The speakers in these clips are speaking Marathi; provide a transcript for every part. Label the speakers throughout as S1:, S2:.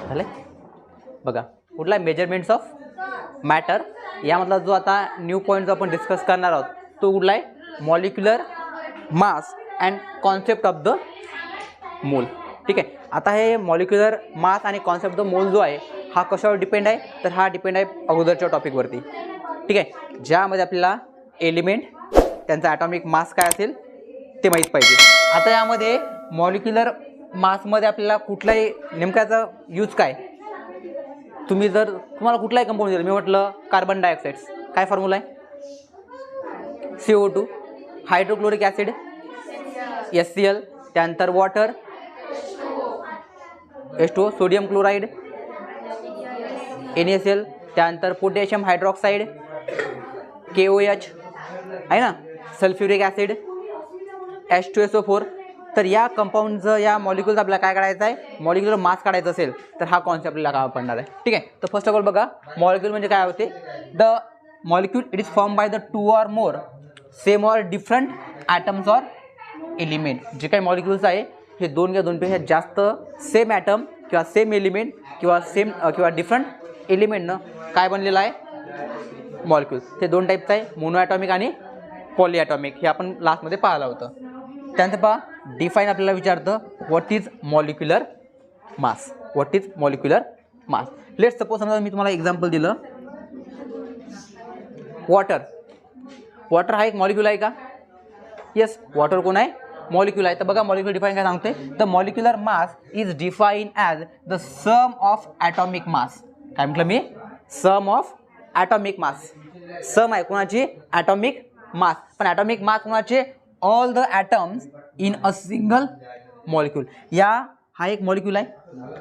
S1: झाले बघा. कुठला मेजरमेंट्स ऑफ मॅटर यामधला जो आता न्यू पॉईंट जो आपण डिस्कस करणार आहोत तो कुठला आहे, molecular mass and concept of the mole. ठीक आहे. आता हे मॉलिक्युलर मास आणि कॉन्सेप्ट ऑफ द मोल जो आहे हा कशावर डिपेंड आहे, तर हा डिपेंड आहे अगोदरच्या टॉपिकवरती. ठीक आहे. ज्यामध्ये आपल्याला एलिमेंट त्यांचा ॲटॉमिक मास काय असेल ते माहीत पाहिजे. आता यामध्ये मॉलिक्युलर मासमध्ये आपल्याला कुठलाही नेमक्याचा यूज काय, तुम्ही जर तुम्हाला कुठलाही कंपाऊंड दिलं, मी म्हटलं कार्बन डायऑक्साईड, काय फॉर्म्युला आहे, CO2, हायड्रोक्लोरिक ॲसिड HCl, त्यानंतर water H2O, sodium chloride NaCl, त्यानंतर पोटॅशियम हायड्रॉक्साईड KOH आहे ना, सल्फ्युरिक ॲसिड H2SO4. तर या कंपाऊंडचं या मॉलिक्युलचं आपल्याला काय काढायचं आहे, मॉलिक्युलर मास काढायचा असेल तर हा कॉन्सेप्ट आपल्याला काय पडणार आहे. ठीक आहे. तर फर्स्ट ऑफ ऑल बघा, मॉलिक्युल म्हणजे काय होते, the molecule it is form by the 2 or more same or different atoms or element. जे काही मॉलिक्युल्स आहे हे 2 किंवा 2पेक्षा जास्त सेम ॲटम किंवा सेम एलिमेंट किंवा डिफरंट एलिमेंटनं काय बनलेलं आहे मॉलिक्युल. हे 2 टाईपचं आहे, मोनो ॲटॉमिक आणि पॉली ॲटॉमिक. हे आपण लास्टमध्ये पाहिलं होतं. त्यानंतर पहा, डिफाईन आपल्याला विचारतं what is molecular mass. What is molecular mass. Let's suppose समजा मी तुम्हाला एक्झाम्पल दिलं, वॉटर. वॉटर हा एक मॉलिक्युल आहे का, येस, वॉटर कोण आहे, मॉलिक्युल आहे. तर बघा मॉलिक्युल डिफाईन काय सांगते, the molecular mass is define as the sum of atomic mass. काय म्हटलं मी, सम ऑफ ॲटॉमिक मास. सम आहे कोणाची, ॲटॉमिक मास. पण ॲटॉमिक मास कोणाचे, all the atoms in a single molecule. हा एक मॉलिक्यूल आहे.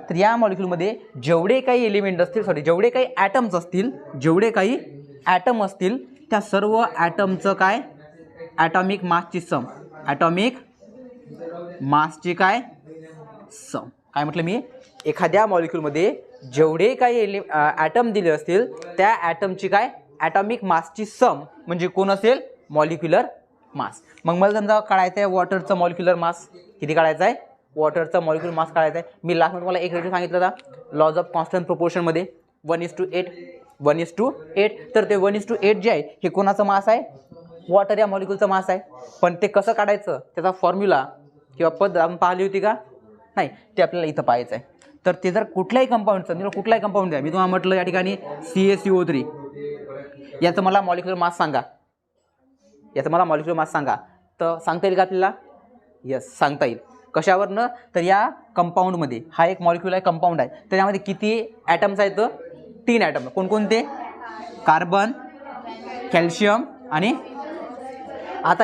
S1: तर या मॉलिक्यूलमध्ये जेवढे काही एलिमेंट असतील, जेवढे काही ॲटम्स असतील, जेवढे काही ॲटम असतील त्या सर्व ॲटमचं काय, ॲटॉमिक मासची सम. ॲटॉमिक मासची काय, सम. काय म्हटलं मी, एखाद्या मॉलिक्यूलमध्ये जेवढे काही ॲटम दिले असतील त्या ॲटमची काय, ॲटॉमिक मासची सम म्हणजे कोण असेल, मॉलिक्युलर मास. मग मला समजा काढायचं आहे वॉटरचं मॉलिक्युलर मास. किती काढायचं आहे, वॉटरचा मॉलिक्युलर मास काढायचा आहे. मी लास्टमध्ये तुम्हाला एक रेशो सांगितलं होता लॉज ऑफ कॉन्स्टंट प्रोपोर्शनमध्ये 1:8. 1:8. तर ते 1:8 जे आहे हे कोणाचं मास आहे, वॉटर या मॉलिक्युलचं मास आहे. पण ते कसं काढायचं, त्याचा फॉर्म्युला किंवा पद्धत आपण पाहिली होती का, नाही, ते आपल्याला इथं पाहायचं आहे. तर ते जर कुठल्याही कंपाऊंडचं, कुठलाही कंपाऊंड द्या, मी तुम्हाला म्हटलं या ठिकाणी CaCO3, याचं मला मॉलिक्युलर मास सांगा, याचं मला मॉलिक्युलर मास सांगा. तर सांगता येईल का आपल्याला, यस, सांगता येईल. कशावरनं, तर या कंपाऊंडमध्ये, हा एक मॉलिक्युल आहे, कंपाऊंड आहे, त्याच्यामध्ये किती ॲटम्स आहेत, 3 ॲटम. कोणकोणते, कार्बन, कॅल्शियम आणि आता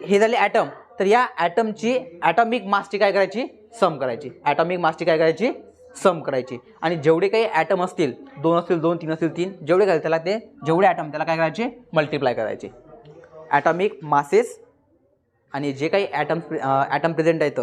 S1: हे झाले ॲटम. तर या ॲटमची ॲटॉमिक मासची काय करायची, सम करायची. ॲटॉमिक मासची काय करायची, सम करायची. आणि जेवढे काही ॲटम असतील, 2 असतील 2, 3 असतील 3, जेवढे काय त्याला ते जेवढे ॲटम त्याला काय करायचे, मल्टिप्लाय करायचे. ॲटॉमिक मासेस आणि जे काही ॲटम प्रेझेंट आहेत,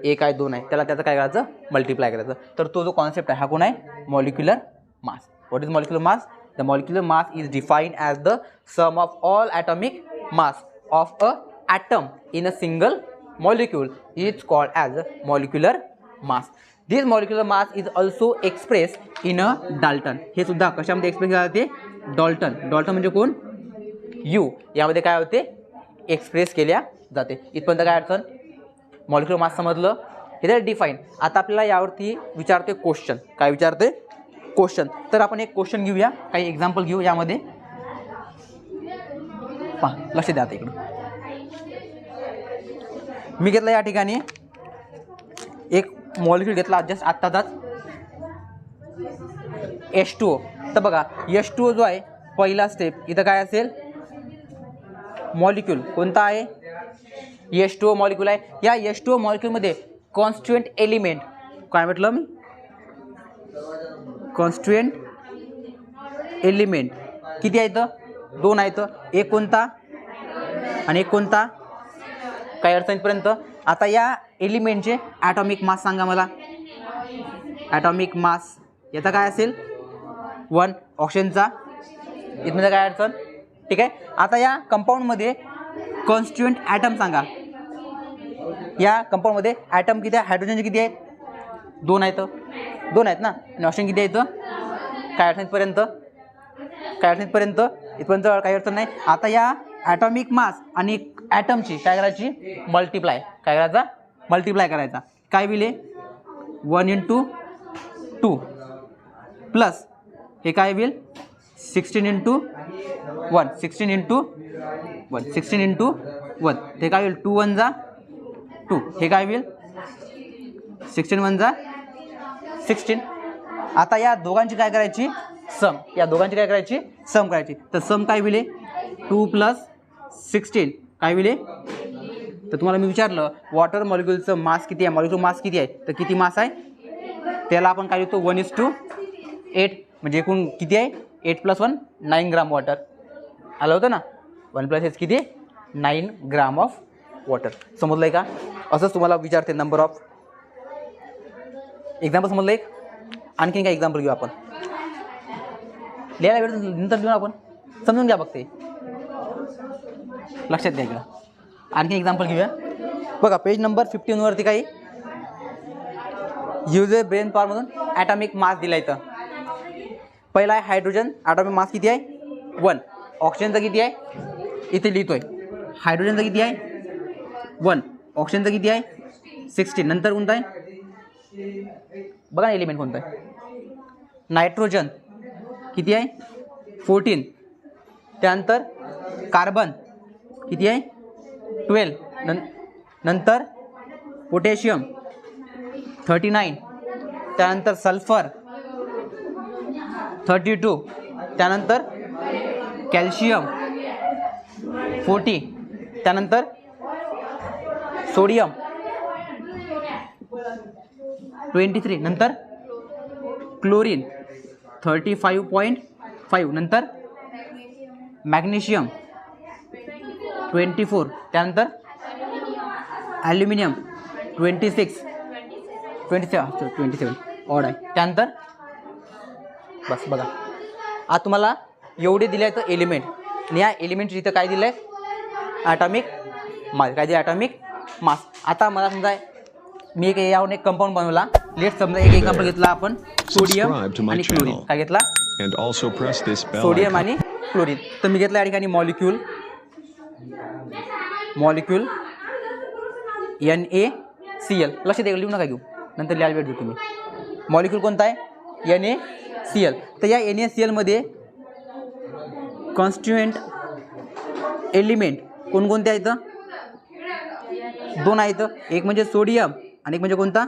S1: 1 आहे 2 आहे, त्याला त्याचं काय करायचं, मल्टिप्लाय करायचं. तर तो जो कॉन्सेप्ट आहे हा कोण आहे, molecular mass. What is molecular mass, the molecular mass is defined as the sum of all atomic mass of a atom in a single molecule is called as molecular mass. This molecular mass is also expressed in a Dalton. हे सुद्धा कशामध्ये एक्सप्रेस केले जाते, डाल्टन. डाल्टन म्हणजे कोण, U. यामध्ये काय होते, एक्सप्रेस केल्या जाते. इथपर्यंत काय अडचण, मॉलिक्युलर मास समजलं, हे तर डिफाईन. आता आपल्याला यावरती विचारते क्वेश्चन. काय विचारते, क्वेश्चन. तर आपण एक क्वेश्चन घेऊया, काही एक्झाम्पल घेऊ. यामध्ये पहा, लक्ष द्या. आता इकडं मी घेतला या ठिकाणी एक मॉलिक्यूल घेतला जस्ट आत्ताचाच, H2O. तर बघा H2O जो आहे पहिला स्टेप, इथं काय असेल, मॉलिक्यूल कोणता आहे, H2O मॉलिक्यूल आहे. या H2O मॉलिक्यूलमध्ये कॉन्स्टिट्युएंट एलिमेंट, काय म्हटलं मी, कॉन्स्टिट्युएंट एलिमेंट किती आहेत, 2 आहेत. एक कोणता आणि एक कोणता, काही अडचणीपर्यंत. आता या एलिमेंटचे ॲटॉमिक मास सांगा मला. ॲटॉमिक मास याचा काय असेल, 1. ऑक्सिजनचा, इथमध्ये काय अडचण, ठीक आहे. आता या कंपाऊंडमध्ये कॉन्स्टिट्युएंट ॲटम सांगा. या कंपाऊंडमध्ये ॲटम किती आहे, हायड्रोजनचे किती आहेत, 2 आहेत, 2 आहेत ना, आणि ऑप्शन किती आहेत? काय अडचण इथपर्यंत? काय अडचण इथपर्यंत? इथपर्यंत काही अडचण नाही. आता या ॲटॉमिक मास आणि ॲटमची काय करायची? मल्टिप्लाय. काय करायचा? मल्टिप्लाय करायचा. काय विले? 1 × 2 प्लस हे काय होईल? 16 × 1, 16 × 1, 16 × 1, हे काय होईल? 2 1 जा 2, हे काय होईल? 16 1 जा 16. आता या दोघांची काय करायची? सम. या दोघांची काय करायची? सम करायची. तर सम काय होईल? 2 + 16 काय होईल? तर तुम्हाला मी विचारलं वॉटर मॉलिक्युलचं मास किती आहे, मॉलिक्युल मास किती आहे, तर किती मास आहे? त्याला आपण काय लिहितो? 1:8. म्हणजे एकूण किती आहे? 8 + 1 9 ग्राम वॉटर. आलं होतं ना? 1 + 8 किती? 9 ग्राम ऑफ वॉटर. समजलं आहे का? असंच तुम्हाला विचारते नंबर ऑफ. एक्झाम्पल समजलं एक? आणखीन काय एक्झाम्पल घेऊ आपण? लिहायला वेळ नंतर घेऊ आपण, समजून घ्या फक्त, लक्षात घ्या का? आणखी एक्झाम्पल घेऊया. बघा पेज नंबर 15 वरती काही युजर ब्रेन पॉवरमधून ॲटॉमिक मास दिला इथं. पहिला आहे हायड्रोजन. ॲटॉमिक मास किती आहे? 1. ऑक्सिजनचा किती आहे? इथे लिहितोय. हायड्रोजनचा किती आहे? 1. ऑक्सिजनचा किती आहे? 16. नंतर कोणता आहे? बघा ना एलिमेंट कोणता आहे? नायट्रोजन किती आहे? 14. त्यानंतर कार्बन किती आहे? 12. नंतर पोटॅशियम 39. त्यानंतर सल्फर 32. त्यानंतर कॅल्शियम 40. त्यानंतर सोडियम 23. नंतर क्लोरीन 35.5. नंतर मॅग्नेशियम 24. त्यानंतर ॲल्युमिनियम 27 ऑड आहे. त्यानंतर बस बघा, आता तुम्हाला एवढे दिले आहेत एलिमेंट, आणि या एलिमेंटची इथं काय दिलं आहे? Atomic mass. काय दिलं? Atomic mass. आता मला समजा मी यावरून एक कंपाऊंड बनवला. लेट समजा एक एक्झाम्पल घेतला आपण, सोडियम आणि क्लोरीन. काय घेतला? सोडियम आणि क्लोरीन. तर मी घेतला या ठिकाणी मॉलिक्यूल NaCl. लक्ष द्या, लिहू नका घेऊ, नंतर लिहायला वेळ देऊ तुम्ही. मॉलिक्यूल कोणता आहे? NaCl. तर या NaCl मध्ये कॉन्स्टिट्युएंट एलिमेंट कोणकोणते आहेत? 2 आहेत. एक म्हणजे सोडियम आणि एक म्हणजे कोणता?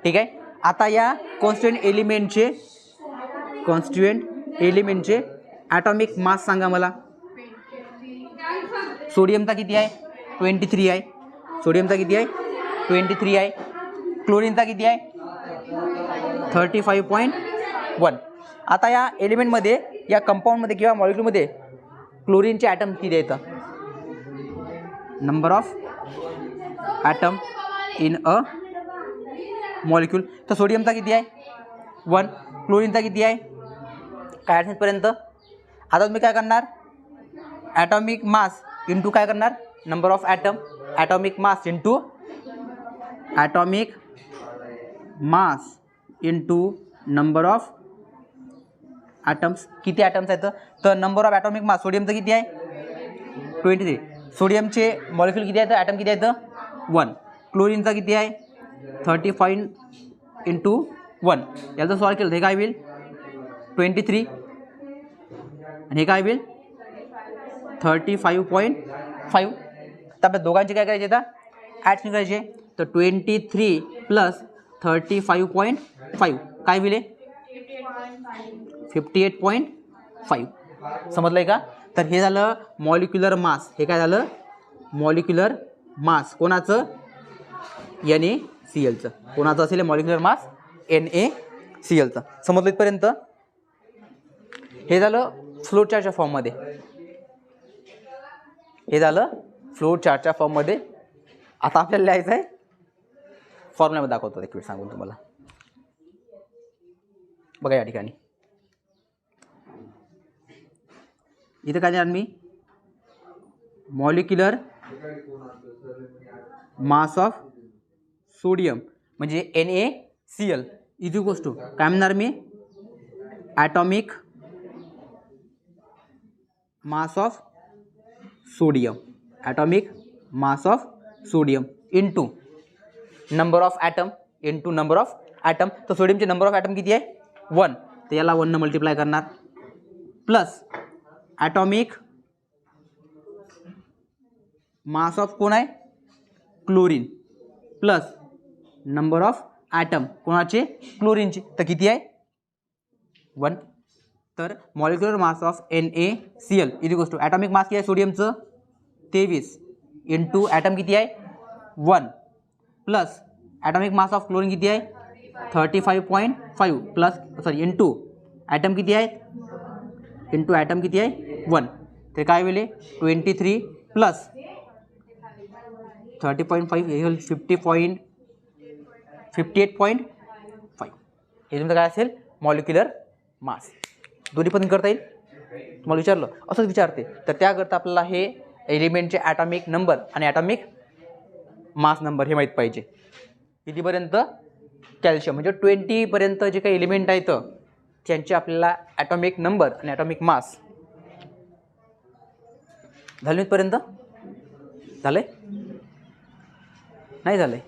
S1: ठीक आहे. आता या कॉन्स्टिट्युएंट एलिमेंटचे ॲटॉमिक मास सांगा मला. सोडियमचा किती आहे? 23 आहे. सोडियमचा किती आहे? 23 आहे. क्लोरीनचा किती आहे? 35.1. आता या एलिमेंटमध्ये, या कंपाऊंडमध्ये किंवा मॉलिक्यूलमध्ये क्लोरीनचे ॲटम किती आहेत? Number of atom in a molecule. तर सोडियमचा किती आहे? 1. क्लोरीनचा किती आहे? काय अडचणीपर्यंत? आता तुम्ही काय करणार? ॲटॉमिक मास इंटू काय करणार? Number of atom. Atomic mass into number of atoms. किती ॲटम्स आहेत? तर नंबर ऑफ ॲटॉमिक मास सोडियमचं किती आहे? 23. सोडियमचे मॉलिक्यूल किती आहेत? ॲटम किती आहेत? 1. क्लोरीनचा किती आहे? 35 × 1. याचं सॉल्व केलं हे काय होईल? 23. आणि हे काय होईल? 35.5. तर आपल्या दोघांचे काय करायचे? आता ॲड करायचे. तर 23 + 35.5 काय होईल? 58.5. समजलं आहे का? तर हे झालं मॉलिक्युलर मास. हे काय झालं? मॉलिक्युलर मास कोणाचं? NaClचं. कोणाचं असेल मॉलिक्युलर मास? NaClचं. समजलं इथपर्यंत? हे झालं फ्लोट चार्टच्या फॉर्ममध्ये. आता आपल्याला लिहायचं आहे फॉर्म्युल्यामध्ये. दाखवतो एक वेळ सांगून तुम्हाला. बघा या ठिकाणी इथं काय देणार मी? मॉलिक्युलर मास ऑफ सोडियम म्हणजे Na Cl is equals to काय म्हणणार मी atomic mass of sodium, atomic mass of sodium into number of atom into number of atom. तर सोडियमचे नंबर ऑफ ॲटम किती आहे 1, तर याला 1 न मल्टिप्लाय करणार प्लस ॲटॉमिक मास ऑफ कोण आहे chlorine plus number of atom कोणाचे क्लोरीनचे, तर किती आहे 1. तर molecular mass of NaCl is equals to atomic mass किती आहे सोडियमचं 23 इंटू ॲटम किती आहे 1 plus atomic mass of chlorine किती आहे 35.5 प्लस सॉरी इंटू ॲटम किती आहे इंटू ॲटम किती आहे 1, तर काय होईल 23 प्लस 30.5 हे 58.5 हे तुमचं काय असेल मॉलिक्युलर मास. दोन्ही पण करता येईल तुम्हाला विचारलं असंच विचारते, तर त्याकरता आपल्याला हे एलिमेंटचे ॲटॉमिक नंबर आणि ॲटॉमिक मास नंबर हे माहीत पाहिजे. कितीपर्यंत कॅल्शियम म्हणजे 20 पर्यंत जे काही एलिमेंट आहेत त्यांचे आपल्याला ॲटॉमिक नंबर आणि ॲटॉमिक मास झाले इथपर्यंत. झालंय नाही झालंय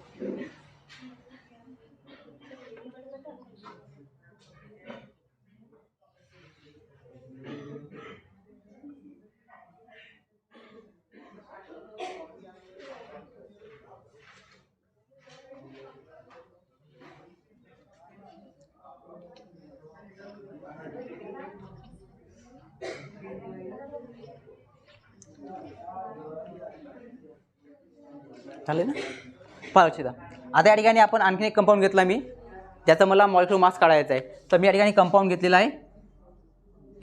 S1: झाले ना. पहा लक्षात द्या. आता या ठिकाणी आपण आणखीन एक कंपाऊंड घेतला मी, त्याचा मला मॉलिक्युलर मास काढायचा आहे. तर मी या ठिकाणी कंपाऊंड घेतलेला आहे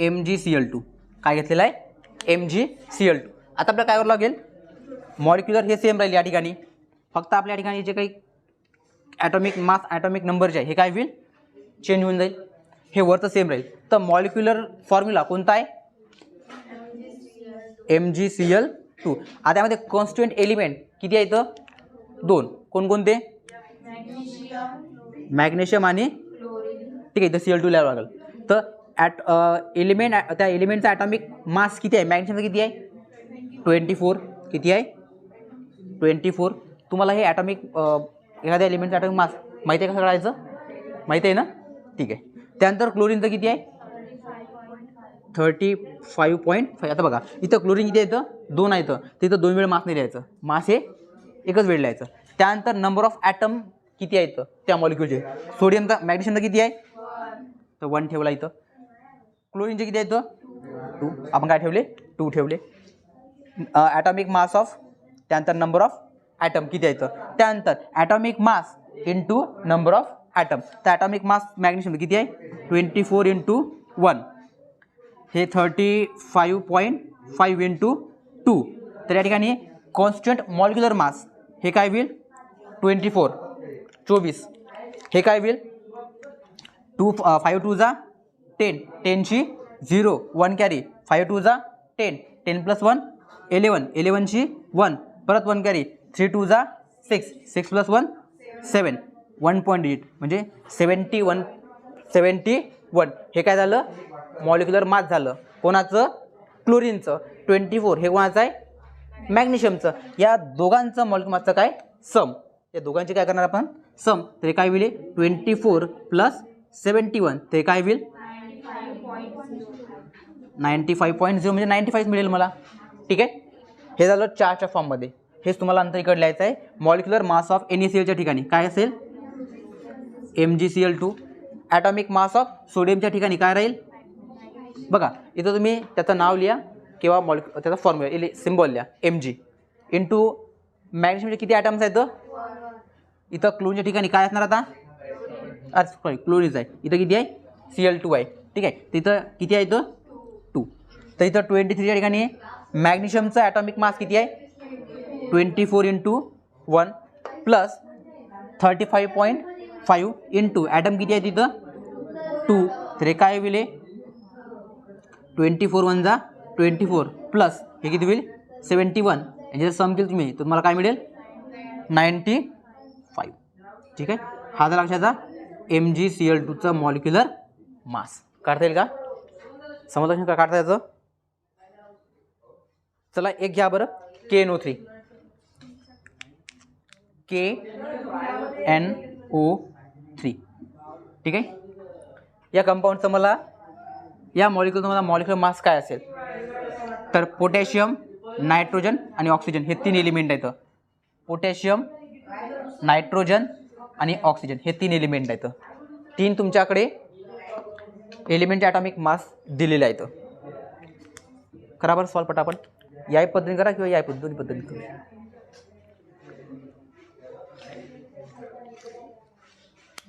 S1: MgCl2. काय घेतलेला आहे MgCl2. आता आपल्याला काय करावं लागेल मॉलिक्युलर हे सेम राहील या ठिकाणी, फक्त आपल्या या ठिकाणी जे काही ॲटॉमिक मास ॲटॉमिक नंबर जे आहे हे काय होईल चेंज होऊन जाईल, हे वरचं सेम राहील. तर मॉलिक्युलर फॉर्म्युला कोणता आहे MgCl2. आता यामध्ये कॉन्स्टिट्युएंट एलिमेंट किती आहेत 2, कोणकोणते मॅग्नेशियम आणि ठीक आहे इथं Cl2 लिहावं लागेल. तर एलिमेंट त्या एलिमेंटचा ॲटॉमिक मास किती आहे मॅग्नेशियमचा किती आहे 24, किती आहे 24. तुम्हाला हे ॲटॉमिक एखाद्या एलिमेंटचा ॲटॉमिक मास माहिती आहे कसं काढायचं माहिती आहे ना, ठीक आहे. त्यानंतर क्लोरीनचं किती आहे 35.5. आता बघा इथं क्लोरीन किती येतं 2 आहे, तिथं 2 वेळ मास नाही लिहायचं, मास हे एकच वेळ लिहायचं. त्यानंतर नंबर ऑफ ॲटम किती आहेत त्या मॉलिक्युलचे, सोडियमचा मॅग्नेशियमचा किती आहे तर 1 ठेवला इथं, क्लोरीनचे किती आहेत 2, आपण काय ठेवले 2 ठेवले. ॲटॉमिक मास ऑफ त्यानंतर नंबर ऑफ ॲटम किती आहेत, त्यानंतर atomic mass into number of atom. तर ॲटॉमिक मास मॅग्नेशियम किती आहे 24 इंटू 1 हे 35.5 इंटू 2. तर या ठिकाणी कॉन्स्टंट मॉलिक्युलर मास हे काय होईल 24 हे काय होईल 5 2 जा 10 10 ची 0 1 कॅरी 5 2 जा 10 10 प्लस 1 11 11 ची 1 परत 1 कॅरी 3 2 जा 6 6 प्लस 1 7 1.8 म्हणजे 71 हे काय झालं मॉलिक्युलर मास झालं कोणाचं क्लोरीनचं. 24 हे कोणाचं आहे मॅग्नेशियमचं. या दोघांचं मॉलिक्युलर मासचं काय सम, या दोघांची काय करणार आपण सम, तर काय होईल 24 प्लस 71 ते काय होईल 95.0 म्हणजे 95 मिळेल मला, ठीक आहे. हे झालं चारच्या फॉर्ममध्ये. हेच तुम्हाला अंतर इकडे लिहायचं आहे. मॉलिक्युलर मास ऑफ NaClच्या ठिकाणी काय असेल MgCl2. ॲटॉमिक मास ऑफ सोडियमच्या ठिकाणी काय राहील बघा इथं तुम्ही त्याचं नाव लिहा किंवा त्याचा फॉर्म्युला सिम्बॉल लिहा Mg इंटू मॅग्नेशियमचे किती ॲटम्स आहेत इथं क्लोरीनच्या ठिकाणी काय असणार आता सॉरी क्लोरीनच आहे इथं किती आहे Cl2 आहे, ठीक आहे. तिथं किती आहे इथं 2. तर इथं 23च्या ठिकाणी मॅग्नेशियमचं ॲटॉमिक मास किती आहे 24 इंटू 1 प्लस 35.5 इंटू ॲटम किती आहे तिथं 2. तर हे काय होईल 24 1 जा 24 प्लस हे किती होईल 71 याचे सम केलं तुम्ही तर तुम्हाला काय मिळेल 95, ठीक आहे. हा झाला लक्षाचा MgCl2चा मॉलिक्युलर मास काढता येईल का? समजलं का काढता याचं? चला एक घ्या बरं, KNO3 KNO3 ठीक आहे. या कंपाऊंडचं मला या मॉलिक्युलचं मला मॉलिक्युलर मास काय असेल तर पोटॅशियम, नायट्रोजन आणि ऑक्सिजन हे 3 एलिमेंट आहेत. पोटॅशियम, नायट्रोजन आणि ऑक्सिजन हे 3 एलिमेंट आहेत. 3 तुमच्याकडे एलिमेंटचे ॲटॉमिक मास दिलेले आहेत. करा बरं सॉल्व पटापट. याही पद्धतीने करा किंवा याही दोन्ही पद्धतीने करा.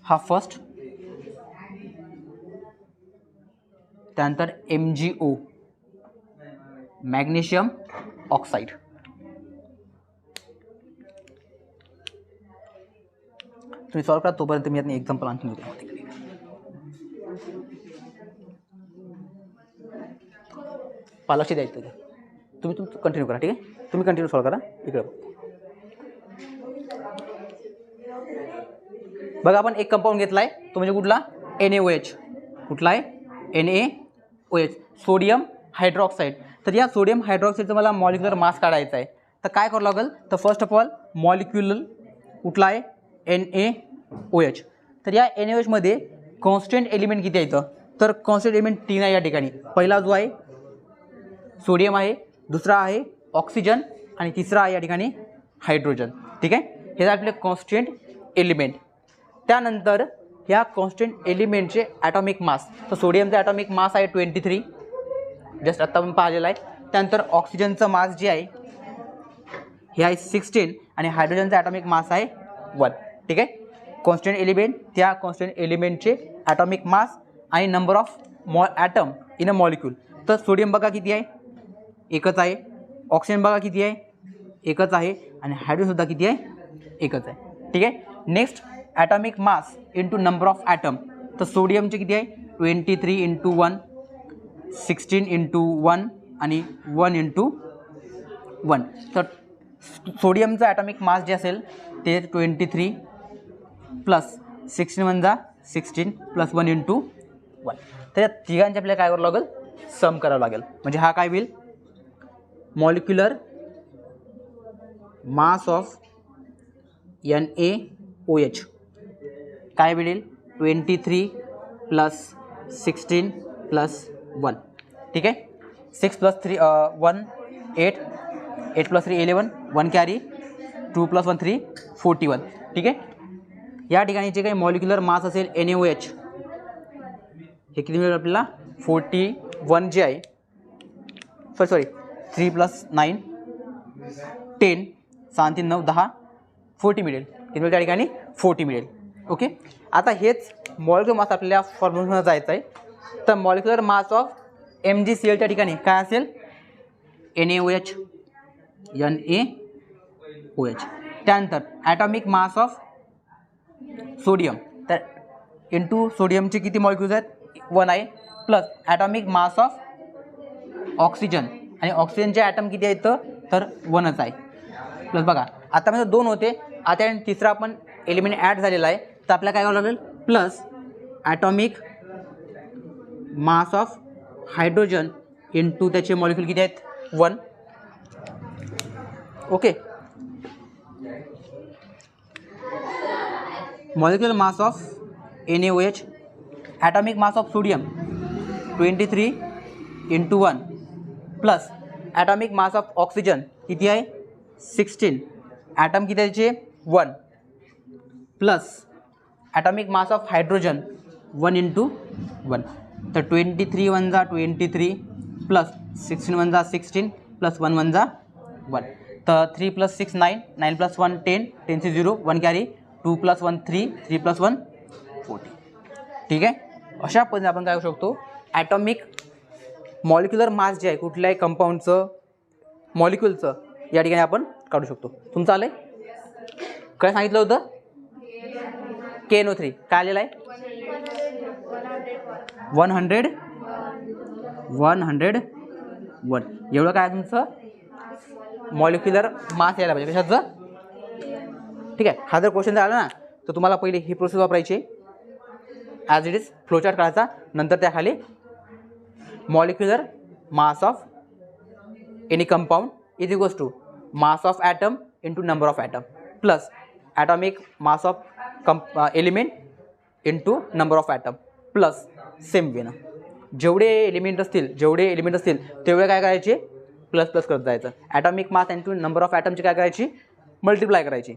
S1: हा फर्स्ट, त्यानंतर MgO मॅग्नेशियम ऑक्साईड. तुम्ही सॉल्व करा तोपर्यंत मी यातनं एक्झाम्पल आणखी देतो. लक्ष द्यायचं तुम्ही तुमचं कंटिन्यू करा. ठीक आहे, तुम्ही कंटिन्यू सॉल्व करा. इकडे बघा, आपण एक कंपाऊंड घेतला आहे तो म्हणजे कुठला? NaOH. कुठला आहे? NaOH, sodium hydroxide. तर या सोडियम हायड्रॉक्साईडचा मला मॉलिक्युलर मास काढायचा आहे. तर काय करावं लागेल तर फर्स्ट ऑफ ऑल मॉलिक्युलर कुठला आहे? NaOH. तर या NaOH मध्ये कॉन्स्टंट एलिमेंट किती आहेत तर कॉन्स्टंट एलिमेंट 3 आहे या ठिकाणी. पहिला जो आहे सोडियम आहे, दुसरा आहे ऑक्सिजन आणि तिसरा आहे या ठिकाणी हायड्रोजन. ठीक आहे, हे आपले कॉन्स्टंट एलिमेंट. त्यानंतर ह्या कॉन्स्टंट एलिमेंटचे ॲटॉमिक मास, तर सोडियमचा ॲटॉमिक मास आहे 23, जस्ट आत्ता आपण पाहिलेला आहे. त्यानंतर ऑक्सिजनचं मास जे आहे हे आहे 16 आणि हायड्रोजनचा ॲटॉमिक मास आहे 1. ठीक आहे, कॉन्स्टंट एलिमेंट, त्या कॉन्स्टंट एलिमेंटचे ॲटॉमिक मास आणि number of atom in a molecule. तर सोडियम बघा किती आहे? एकच आहे. ऑक्सिजन बघा किती आहे? एकच आहे. आणि हायड्रोजनसुद्धा किती आहे? एकच आहे. ठीक आहे, next atomic mass into number of atom. तर सोडियमचे किती आहे? 23 इंटू 1, 16 इंटू 1 आणि 1 इंटू 1. तर सोडियमचं ॲटॉमिक मास जे असेल ते 23 प्लस 16 म्हणजे 16 प्लस 1 इंटू 1. तर या तिघांचे आपल्याला काय करावं लागेल? सम करावं लागेल. म्हणजे हा काय होईल? मॉलिक्युलर मास ऑफ NaOH काय मिळेल? 23 प्लस 16 प्लस 1. ठीक आहे, 6 प्लस 3 1 8, 8 प्लस 3 11, 1 कॅरी, 2 प्लस 1 3 41. ठीक आहे, या ठिकाणी जे काही मॉलिक्युलर मास असेल NaOH हे किती मिळेल आपल्याला? 41 जे आहे, सॉरी 3 प्लस 9 10, 7 3 9 10, 40 मिळेल. किती मिळेल त्या ठिकाणी? 40 मिळेल. ओके, आता हेच मॉलिक्युलर मास आपल्याला फॉर्म्युला जायचं आहे. तर मॉलिक्युलर मास ऑफ MgCl त्या ठिकाणी काय असेल? NaOH. त्यानंतर ॲटॉमिक मास ऑफ सोडियम, तर इंटू सोडियमचे किती मॉलिक्युल्स आहेत? 1 आहे. Plus atomic mass of oxygen, आणि ऑक्सिजनचे ॲटम किती आहेत तर 1च आहे. प्लस बघा आतापर्यंत 2 होते, आता तिसरा आपण एलिमेंट ॲड झालेला आहे. तर आपल्याला काय करावं लागेल? Plus atomic mass of hydrogen into त्याचे मॉलिक्युल किती आहेत? 1. Okay, molecular mass of NaOH, atomic mass of sodium 23 into 1 plus atomic mass of oxygen किती आहे? 16. ॲटम किती आहे त्याचे? 1 plus atomic mass of hydrogen 1 into 1. तर 23 1 जा 23 प्लस 16 1 जा 16 प्लस 1 1 जा 1. तर 3 प्लस 6 9, 9 प्लस 1 10, 10 से 0 1 कॅरी, 2 प्लस 1 3, 3 प्लस 1 40. ठीक आहे, अशा पद्धतीने आपण काय करू शकतो? ॲटॉमिक मॉलिक्युलर मास जे आहे कुठल्याही कंपाऊंडचं मॉलिक्युलचं या ठिकाणी आपण काढू शकतो. तुमचं आलं आहे? काय सांगितलं होतं? KNO3 काय आलेलं आहे? 101. एवढं काय तुमचं मॉलिक्युलर मास यायला पाहिजे कशाचं? ठीक आहे, हा जर क्वेश्चन जर आला ना तर तुम्हाला पहिले ही प्रोसेस वापरायची. ॲज इट इज फ्लोचार्ट काढायचा. नंतर त्याखाली molecular mass of any compound is equals to mass of atom into number of atom plus atomic mass of element into number of atom plus same वेनं जेवढे एलिमेंट असतील तेवढे काय करायचे प्लस प्लस करत जायचं. Atomic mass into number of ॲटमची काय करायची मल्टिप्लाय करायची.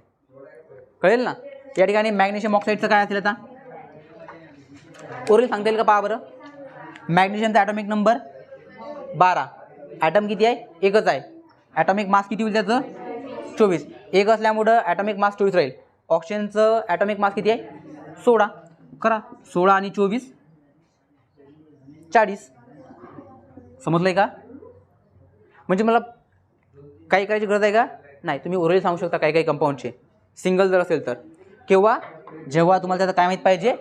S1: कळेल ना. या ठिकाणी मॅग्नेशियम ऑक्साईडचं काय असेल आता ओरिल सांगता येईल का पहा बरं. मॅग्नेशियमचा ॲटॉमिक नंबर 12, ॲटम किती आहे एकच आहे. ॲटॉमिक मास किती होईल त्याचं 24, एक असल्यामुळं ॲटॉमिक मास 24 राहील. ऑक्सिजनचं ॲटॉमिक मास किती आहे 16. करा 16 आणि 24 40. समजलं आहे का. म्हणजे मला काही करायची गरज आहे का नाही. तुम्ही ओरिजिनल सांगू शकता काही कंपाऊंडचे सिंगल जर असेल तर. केव्हा जेव्हा तुम्हाला त्याचं काय माहीत पाहिजे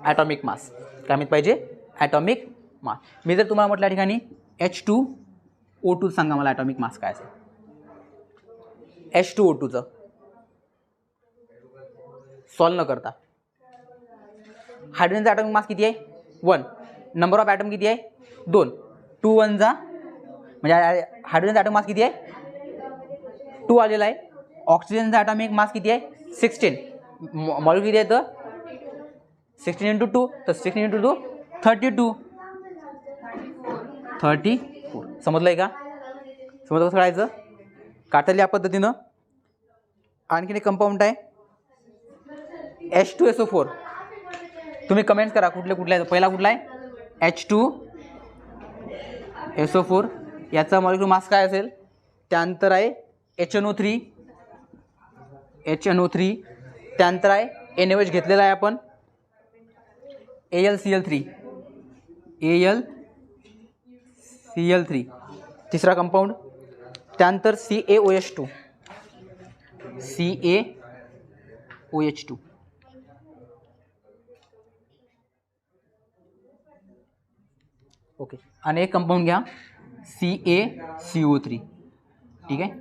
S1: ॲटॉमिक मास. काय माहीत पाहिजे ॲटॉमिक मास. मी जर तुम्हाला म्हटलं या ठिकाणी H2O2 सांगा मला ॲटॉमिक मास काय असेल. H2O2चं सॉल्व न करता. हायड्रोजनचा ॲटॉमिक मास किती आहे 1. नंबर ऑफ ॲटम किती आहे 2. 2 1 जा म्हणजे हायड्रोजनचा ॲटॉमिक मास किती आहे 2 आलेला आहे. ऑक्सिजनचा ॲटॉमिक मास किती आहे 16. मॉलिक्युल किती आहे तर 16 इंटू 2 तर 16 इंटू 2 32. समजलं आहे का. समजलं कसं करायचं काढता या पद्धतीनं. आणखीन एक कंपाऊंड आहे H2SO4. तुम्ही कमेंट्स करा कुठले आहे. पहिला कुठला आहे H2SO4. याचा मॉलिक्युलर मास काय असेल. त्यानंतर आहे HNO3. त्यानंतर आहे NaOH घेतलेला आहे आपण AlCl3. तिसरा कंपाऊंड. त्यानंतर CaOH2. ओके. आणि एक कंपाऊंड घ्या CaCO3. ठीक आहे.